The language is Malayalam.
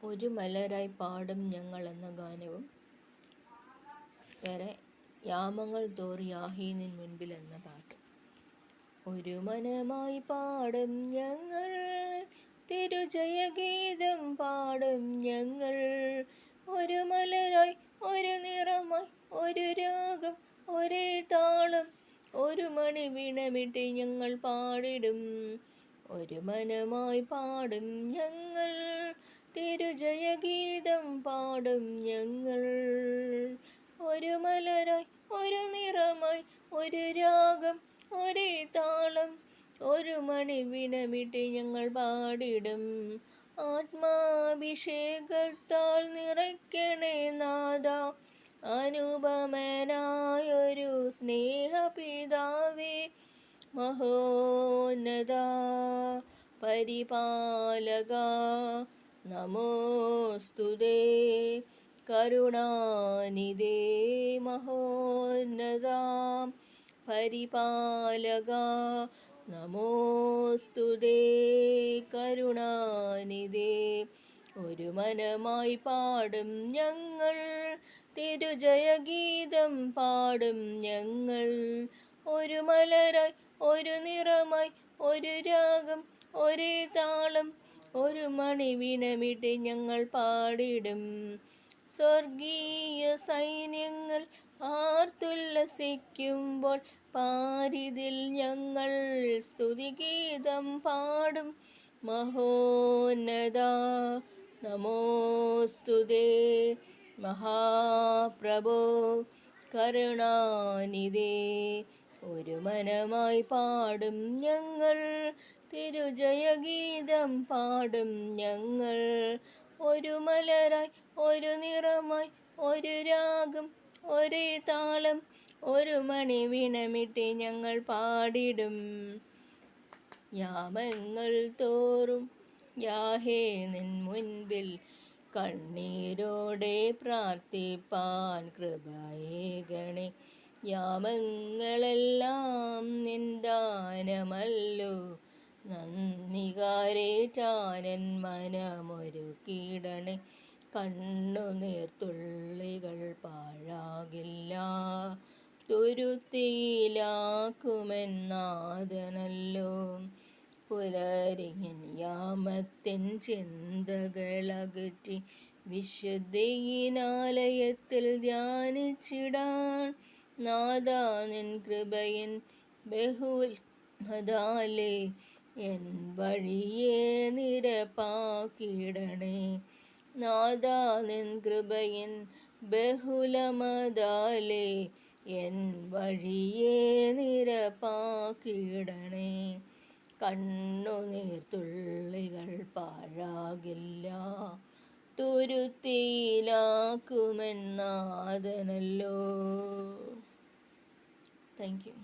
ഒരു മലരായി പാടും ഞങ്ങൾ എന്ന ഗാനവും വേറെ യാമങ്ങൾ തോറി യാഹീനിൻ മുൻപിൽ എന്ന പാട്ടും. ഒരു മനമായി പാടും ഞങ്ങൾ തിരുജയഗീതം പാടും ഞങ്ങൾ, ഒരു മലരായി ഒരു നിറമായി ഒരു രാഗം ഒരേ താളം ഒരു മണി വീണമിട്ട് ഞങ്ങൾ പാടിടും. ഒരു മനമായി പാടും ഞങ്ങൾ തിരുജയഗീതം പാടും ഞങ്ങൾ, ഒരു മലരായി ഒരു നിറമായി ഒരു രാഗം ഒരേ താളം ഒരു മണി വീണമിട്ട് ഞങ്ങൾ പാടിടും. ആത്മാഭിഷേകത്താൽ നിറയ്ക്കണേ നാഥ, അനുപമനായൊരു സ്നേഹപിതാവേ, മഹോന്നത പരിപാലക നമോസ്തുതേ, കരുണാനിധേ മഹോന്നത പരിപാലക നമോസ്തുതേ, കരുണാനിധേ. ഒരു മനമായി പാടും ഞങ്ങൾ തിരുജയഗീതം പാടും ഞങ്ങൾ, ഒരു മലരായി ഒരു നിറമായി ഒരു രാഗം ഒരേ താളം ഒരു മണി വീണമിട്ട് ഞങ്ങൾ പാടിടും. സ്വർഗീയ സൈന്യങ്ങൾ ആർത്തുല്ലസിക്കുമ്പോൾ പാരിതിൽ ഞങ്ങൾ സ്തുതിഗീതം പാടും. മഹോന്നത നമോസ്തുതേ, മഹാപ്രഭോ കരുണാനിധേ. ഒരു മനമായി പാടും ഞങ്ങൾ തിരുജയഗീതം പാടും ഞങ്ങൾ, ഒരു മലരായി ഒരു നിറമായി ഒരു രാഗം ഒരേ താളം ഒരു മണി വീണമിട്ട് ഞങ്ങൾ പാടിടും. യാമങ്ങൾ തോറും യാഹേ നിൻ മുൻപിൽ കണ്ണീരോടെ പ്രാർത്ഥിപ്പാൻ കൃപയേകണേ. യാമങ്ങളെല്ലാം നിൻ ദാനമല്ലോ, നന്ദികാരേറ്റാനൻ മനമൊരുക്കിയിടണേ. കണ്ണുനീർത്തുള്ളികൾ പാഴാകില്ല, തുരുത്തിയിലാക്കുമെന്നാഥനല്ലോ. പുലരിയിൻ യാമത്തിൻ ചിന്തകളകറ്റി വിശുദ്ധിയിനാലയത്തിൽ ധ്യാനിച്ചിടാൻ, നാഥാ നിൻ കൃപയിൻ ബഹുമതാലേ എൻ വഴിയെ നിരപ്പാക്കിയിടണേ. നാഥാ നിൻ കൃപയിൻ ബഹുലമതാലേ എൻ വഴിയെ നിരപ്പാക്കിയിടണേ. കണ്ണുനീർത്തുള്ളികൾ പാഴാകില്ല, തുരുത്തിയിലാക്കുമെന്നാഥനല്ലോ. Thank you.